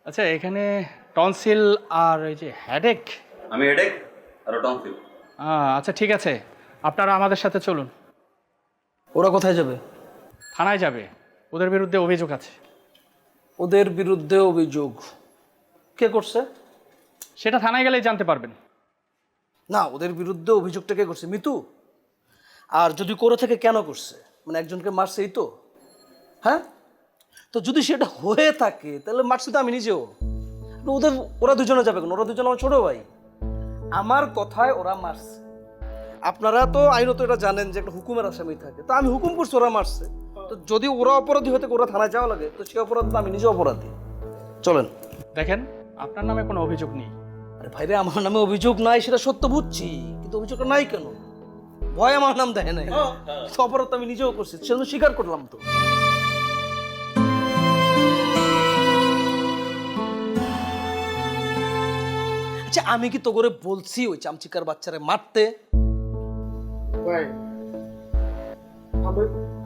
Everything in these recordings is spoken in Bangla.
আচ্ছা, এখানে টনসিল আর এই যে হেডেক। আমি হেডেক আর টনসিল। আচ্ছা ঠিক আছে, আপনারা আমাদের সাথে চলুন। ওরা কোথায় যাবে? থানায় যাবে, ওদের বিরুদ্ধে অভিযোগ আছে। ওদের বিরুদ্ধে অভিযোগ কে করছে? সেটা থানায় গেলেই জানতে পারবেন। না, ওদের বিরুদ্ধে অভিযোগটা কে করছে? মিতু? আর যদি করে থেকে কেন করছে? মানে একজনকে মারছে, এই তো? হ্যাঁ, তো যদি সেটা হয়ে থাকে তাহলে মারছি তো আমি নিজেও। ওরা দুজনে যাবে কেন? ওরা দুজনে আমার ছোট ভাই। আমার কথায় ওরা মারছে। আপনারা তো আইনত এটা জানেন যে একটা হুকুমের আসামি থাকে, তো আমি হুকুম করছি, ওরা মারছে। তো যদি ওরা অপরাধী হতে ওরা থানায় যাওয়া লাগে, তো সে অপরাধ তো আমি নিজে অপরাধী। চলেন। দেখেন, আপনার নামে কোনো অভিযোগ নেই। আরে ভাইরে, আমার নামে অভিযোগ নাই সেটা সত্য বুঝছি, কিন্তু অভিযোগটা নাই কেন? ভয় আমার নাম দেখে নাই, অপরাধ তো আমি নিজেও করছি, সেজন্য স্বীকার করলাম। তো আচ্ছা, আমি কি তো করে বলছি ওই চামচিকার বাচ্চারে মারতে? ভাই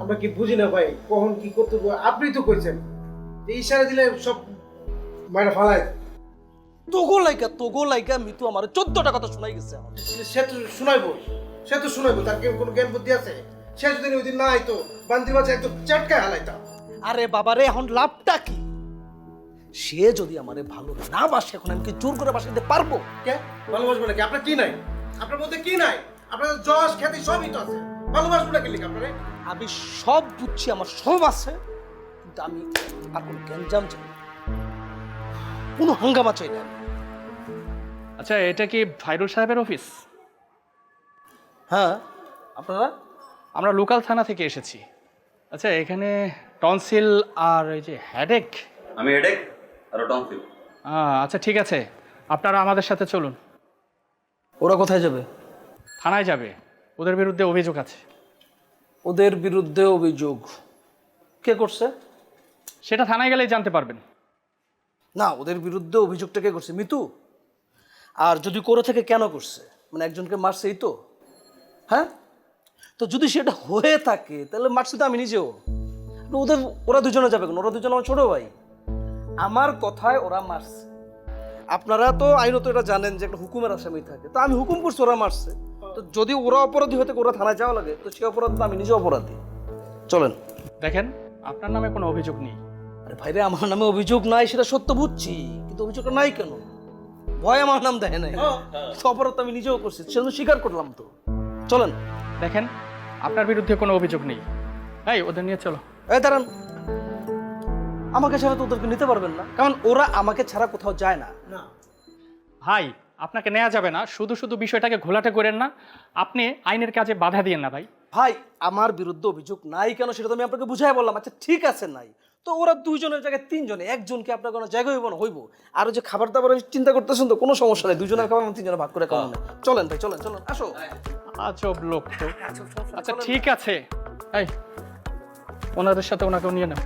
আমরা কি বুঝি না ভাই, কখন কি করতে হবে? আপনি তো কইছেন এই ইশারা দিলে সব মায়েরা ফালায়। তোগো লাইকা মিতু আমার 14টা কথা শোনাই গেছে আমার। সে তো শুনাইবো, তার কি কোনো জ্ঞান বুদ্ধি আছে? সে যদি ওই দিন না আইতো, বান্দির বাচ্চা একদম চাটকায় হালাইতাম। আরে বাবারে, এখন লাভটা কি? সে যদি আমারে ভালো না বাসে, এখন আমি কি জোর করে বাসাইতে পারবো? কে ভালোবাসবো নাকি? আপনার কি নাই? আপনার মধ্যে কি নাই? আপনার যশ খ্যাতি সবই তো আছে, ভালোবাসবো নাকি লিখে আপনারে? আমি সব বুঝছি, আমার সব আছে, কিন্তু আমি আর কোনো গ্যাঞ্জাম চাই না, কোনো হাঙ্গামা চাই না। আচ্ছা, এটা কি ফাইরুল সাহেবের অফিস? হ্যাঁ, আপনারা? আমরা লোকাল থানা থেকে এসেছি। আচ্ছা, এখানে টনসিল আর এই যে হেডেক। আমি হেডেক আর টনসিল। আচ্ছা ঠিক আছে, আপনারা আমাদের সাথে চলুন। ওরা কোথায় যাবে? থানায় যাবে, ওদের বিরুদ্ধে অভিযোগ আছে। ওদের বিরুদ্ধে অভিযোগ কে করছে? সেটা থানায় গেলেই জানতে পারবেন। না, ওদের বিরুদ্ধে অভিযোগটা কে করছে? মিতু? আর যদি করে থেকে কেন করছে? মানে একজনকে মারছে, এই তো? হ্যাঁ, তো যদি সেটা হয়ে থাকে তাহলে মারছি তো আমি নিজেও। ওরা দুজনে যাবে কেন? ওরা দুজনে আমার ছোট ভাই। আমার কথায় ওরা মারছে। আপনারা তো আইনত এটা জানেন যে একটা হুকুমের আসামি থাকে, তো আমি হুকুম করছি, ওরা মারছে। তো যদি ওরা অপরাধী হতে ওরা থানায় যাওয়া লাগে, তো সে অপরাধ তো আমি নিজে অপরাধী। চলেন। দেখেন, আপনার নামে কোনো অভিযোগ নেই। আরে ভাইরে, আমার নামে অভিযোগ নাই সেটা সত্য বুঝছি, কিন্তু অভিযোগটা নাই কেন? ভয় আমার নাম দেখে নাই, অপরাধ তো আমি নিজেও করছি, সেজন্য স্বীকার করলাম। তো চলেন। দেখেন, আপনার বিরুদ্ধে কোনো অভিযোগ নেই। এই, ওদের নিয়ে চলো। এই দাঁড়ান, আমাকে ছাড়া তো ওদেরকে নিতে পারবেন না, কারণ ওরা আমাকে ছাড়া কোথাও যায় না। না ভাই, আপনাকে নেওয়া যাবে না। শুধু শুধু বিষয়টাকে ঘোলাটে করেন না। আপনি আইনের কাজে বাধা দিয়েন না ভাই। ভাই, আমার বিরুদ্ধে অভিযোগ নাই কেন সেটা তো আমি আপনাকে বুঝাই বললাম। আচ্ছা ঠিক আছে, নাই তো ওরা দুইজনের জায়গায় তিনজনে, একজনকে আপনার কোনো জায়গা হইব না? হইব। আর ওই যে খাবার দাবার চিন্তা করতেছেন, তো কোনো সমস্যা নেই, দুজনের খাবার আমি তিনজনে ভাগ করে খাওয়ানো। চলেন ভাই, চলেন চলেন, আসো। আজব লোক তো। আচ্ছা ঠিক আছে, এই ওনাদের সাথে ওনাকেও নিয়ে নাও।